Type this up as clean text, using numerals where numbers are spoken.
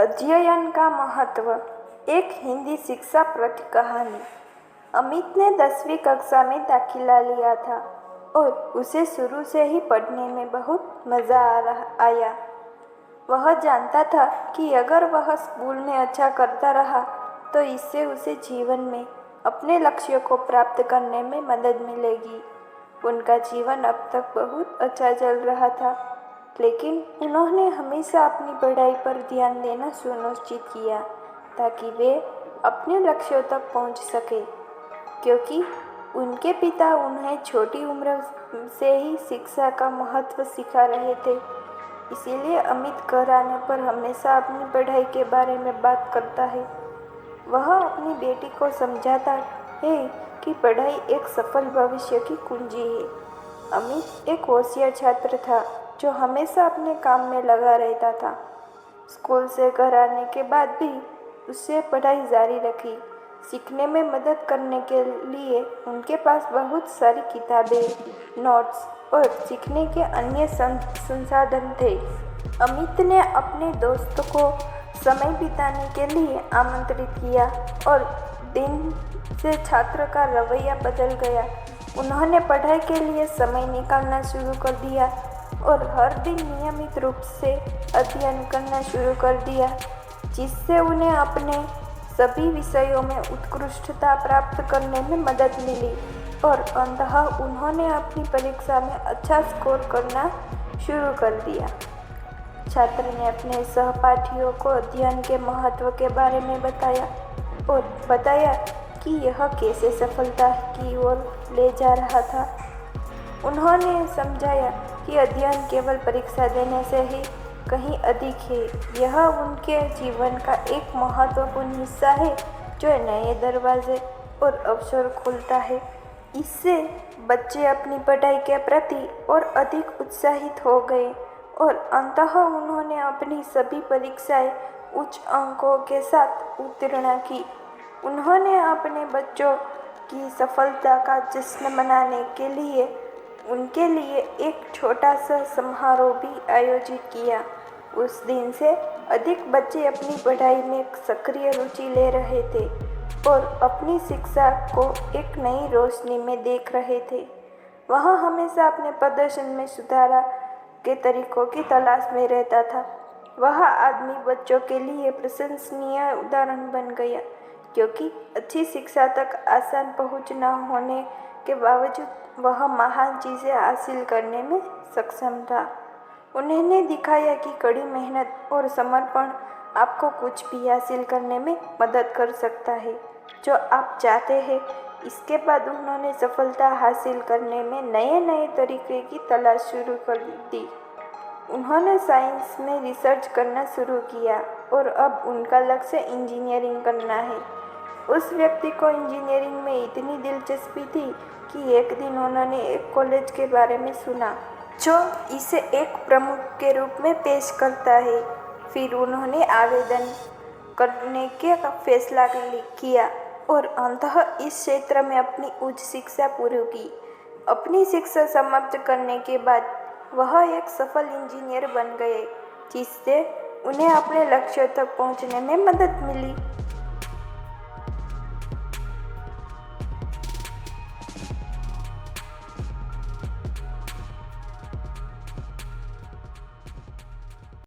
अध्ययन का महत्व। एक हिंदी शिक्षाप्रद कहानी। अमित ने 10वीं कक्षा में दाखिला लिया था और उसे शुरू से ही पढ़ने में बहुत मज़ा आया। वह जानता था कि अगर वह स्कूल में अच्छा करता रहा तो इससे उसे जीवन में अपने लक्ष्य को प्राप्त करने में मदद मिलेगी। उनका जीवन अब तक बहुत अच्छा चल रहा था, लेकिन उन्होंने हमेशा अपनी पढ़ाई पर ध्यान देना सुनिश्चित किया ताकि वे अपने लक्ष्यों तक पहुंच सके, क्योंकि उनके पिता उन्हें छोटी उम्र से ही शिक्षा का महत्व सिखा रहे थे। इसीलिए अमित घर आने पर हमेशा अपनी पढ़ाई के बारे में बात करता है। वह अपनी बेटी को समझाता है कि पढ़ाई एक सफल भविष्य की कुंजी है। अमित एक होशियार छात्र था जो हमेशा अपने काम में लगा रहता था। स्कूल से घर आने के बाद भी उससे पढ़ाई जारी रखी। सीखने में मदद करने के लिए उनके पास बहुत सारी किताबें, नोट्स और सीखने के अन्य संसाधन थे। अमित ने अपने दोस्तों को समय बिताने के लिए आमंत्रित किया और दिन से छात्र का रवैया बदल गया। उन्होंने पढ़ाई के लिए समय निकालना शुरू कर दिया और हर दिन नियमित रूप से अध्ययन करना शुरू कर दिया, जिससे उन्हें अपने सभी विषयों में उत्कृष्टता प्राप्त करने में मदद मिली और अंततः उन्होंने अपनी परीक्षा में अच्छा स्कोर करना शुरू कर दिया। छात्र ने अपने सहपाठियों को अध्ययन के महत्व के बारे में बताया और बताया कि यह कैसे सफलता की ओर ले जा रहा था। उन्होंने समझाया कि अध्ययन केवल परीक्षा देने से ही कहीं अधिक है। यह उनके जीवन का एक महत्वपूर्ण हिस्सा है जो नए दरवाजे और अवसर खोलता है। इससे बच्चे अपनी पढ़ाई के प्रति और अधिक उत्साहित हो गए और अंततः उन्होंने अपनी सभी परीक्षाएं उच्च अंकों के साथ उत्तीर्ण की। उन्होंने अपने बच्चों की सफलता का जश्न मनाने के लिए उनके लिए एक छोटा सा समारोह भी आयोजित किया। उस दिन से अधिक बच्चे अपनी पढ़ाई में सक्रिय रुचि ले रहे थे और अपनी शिक्षा को एक नई रोशनी में देख रहे थे। वह हमेशा अपने प्रदर्शन में सुधार के तरीकों की तलाश में रहता था। वह आदमी बच्चों के लिए प्रशंसनीय उदाहरण बन गया, क्योंकि अच्छी शिक्षा तक आसान पहुंच न होने के बावजूद वह महान चीज़ें हासिल करने में सक्षम था। उन्होंने दिखाया कि कड़ी मेहनत और समर्पण आपको कुछ भी हासिल करने में मदद कर सकता है जो आप चाहते हैं। इसके बाद उन्होंने सफलता हासिल करने में नए नए तरीके की तलाश शुरू कर दी। उन्होंने साइंस में रिसर्च करना शुरू किया और अब उनका लक्ष्य इंजीनियरिंग करना है। उस व्यक्ति को इंजीनियरिंग में इतनी दिलचस्पी थी कि एक दिन उन्होंने एक कॉलेज के बारे में सुना जो इसे एक प्रमुख के रूप में पेश करता है। फिर उन्होंने आवेदन करने के फैसला किया और अंततः इस क्षेत्र में अपनी उच्च शिक्षा पूरी की। अपनी शिक्षा समाप्त करने के बाद वह एक सफल इंजीनियर बन गए, जिससे उन्हें अपने लक्ष्य तक पहुंचने में मदद मिली।